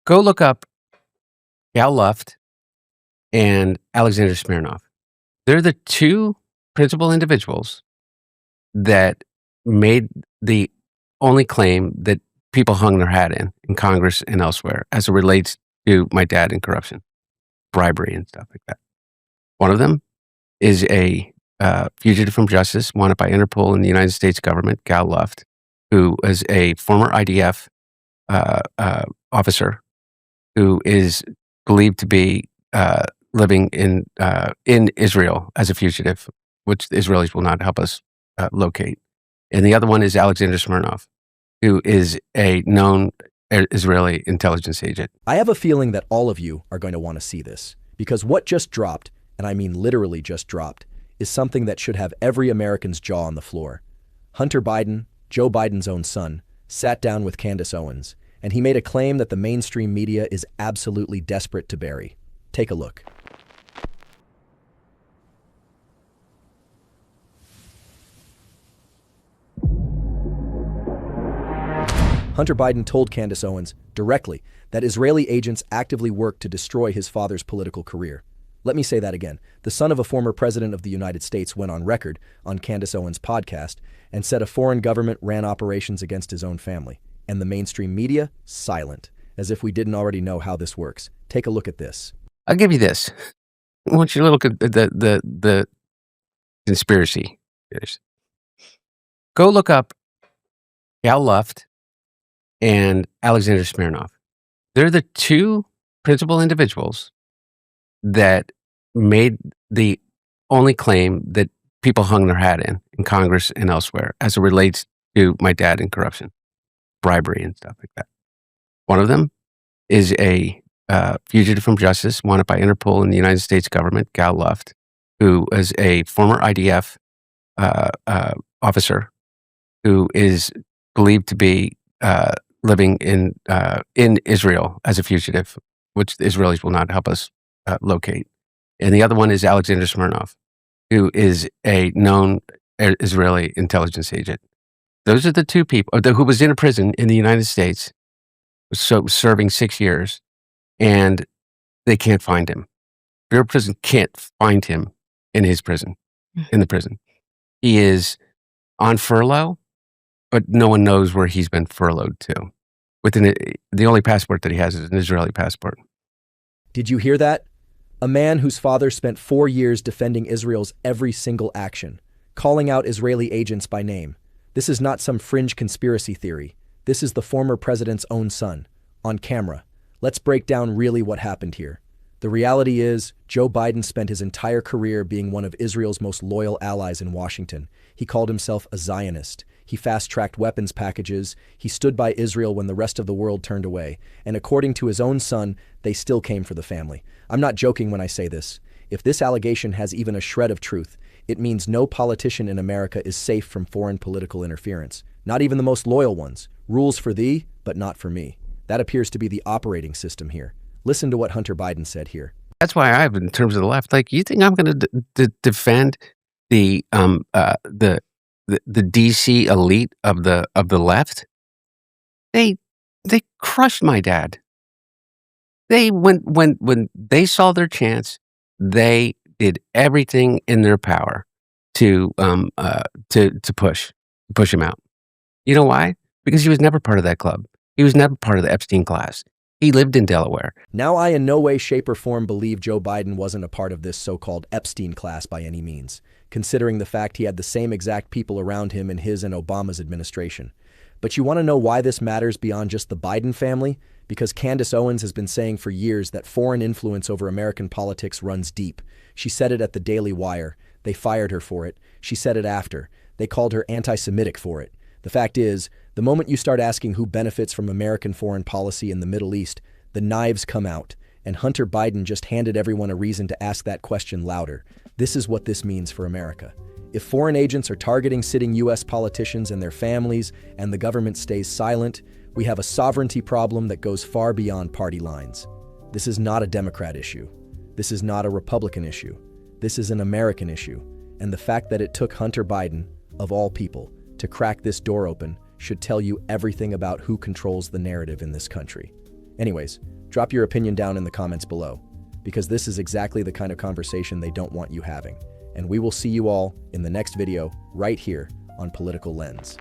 Go look up Gal Luft and Alexander Smirnov. They're the two principal individuals that made the only claim that people hung their hat in Congress and elsewhere as it relates to my dad and corruption, bribery and stuff like that. One of them is a fugitive from justice wanted by Interpol and the United States government, Gal Luft, who is a former IDF officer who is believed to be living in Israel as a fugitive, which the Israelis will not help us locate. And the other one is Alexander Smirnov, who is a known Israeli intelligence agent. I have a feeling that all of you are going to want to see this, because what just dropped, and I mean literally just dropped, is something that should have every American's jaw on the floor. Hunter Biden, Joe Biden's own son, sat down with Candace Owens, and he made a claim that the mainstream media is absolutely desperate to bury. Take a look. Hunter Biden told Candace Owens directly that Israeli agents actively worked to destroy his father's political career. Let me say that again. The son of a former president of the United States went on record on Candace Owens' podcast and said a foreign government ran operations against his own family. And the mainstream media, silent, as if we didn't already know how this works. Take a look at this. I'll give you this. I want you to look at the conspiracy theories. Go look up Gal Luft and Alexander Smirnov. They're the two principal individuals that made the only claim that people hung their hat in Congress and elsewhere as it relates to my dad and corruption, bribery and stuff like that. One of them is a fugitive from justice wanted by Interpol and the United States government, Gal Luft, who is a former IDF officer who is believed to be living in Israel as a fugitive, which the Israelis will not help us locate. And the other one is Alexander Smirnov, who is a known Israeli intelligence agent. Those are the two people who was in a prison in the United States, so serving 6 years, and they can't find him. Bureau of Prison can't find him in his prison, in the prison. He is on furlough, but no one knows where he's been furloughed to. The only passport that he has is an Israeli passport. Did you hear that? A man whose father spent 4 years defending Israel's every single action, calling out Israeli agents by name. This is not some fringe conspiracy theory. This is the former president's own son, on camera. Let's break down really what happened here. The reality is, Joe Biden spent his entire career being one of Israel's most loyal allies in Washington. He called himself a Zionist. He fast-tracked weapons packages. He stood by Israel when the rest of the world turned away. And according to his own son, they still came for the family. I'm not joking when I say this. If this allegation has even a shred of truth, it means no politician in America is safe from foreign political interference. Not even the most loyal ones. Rules for thee, but not for me. That appears to be the operating system here. Listen to what Hunter Biden said here. That's why in terms of the left, like, you think I'm going to defend the DC elite of the left? They crushed my dad. They when they saw their chance, they did everything in their power to push him out. You know why? Because he was never part of that club. He was never part of the Epstein class. He lived in Delaware. Now, I in no way, shape, or form believe Joe Biden wasn't a part of this so-called Epstein class by any means, considering the fact he had the same exact people around him in his and Obama's administration. But you want to know why this matters beyond just the Biden family? Because Candace Owens has been saying for years that foreign influence over American politics runs deep. She said it at the Daily Wire. They fired her for it. She said it after. They called her anti-Semitic for it. The fact is, the moment you start asking who benefits from American foreign policy in the Middle East, the knives come out, and Hunter Biden just handed everyone a reason to ask that question louder. This is what this means for America. If foreign agents are targeting sitting U.S. politicians and their families, and the government stays silent, we have a sovereignty problem that goes far beyond party lines. This is not a Democrat issue. This is not a Republican issue. This is an American issue. And the fact that it took Hunter Biden, of all people, to crack this door open should tell you everything about who controls the narrative in this country. Anyways, Drop your opinion down in the comments below, because this is exactly the kind of conversation they don't want you having. And we will see you all in the next video right here on Political Lens.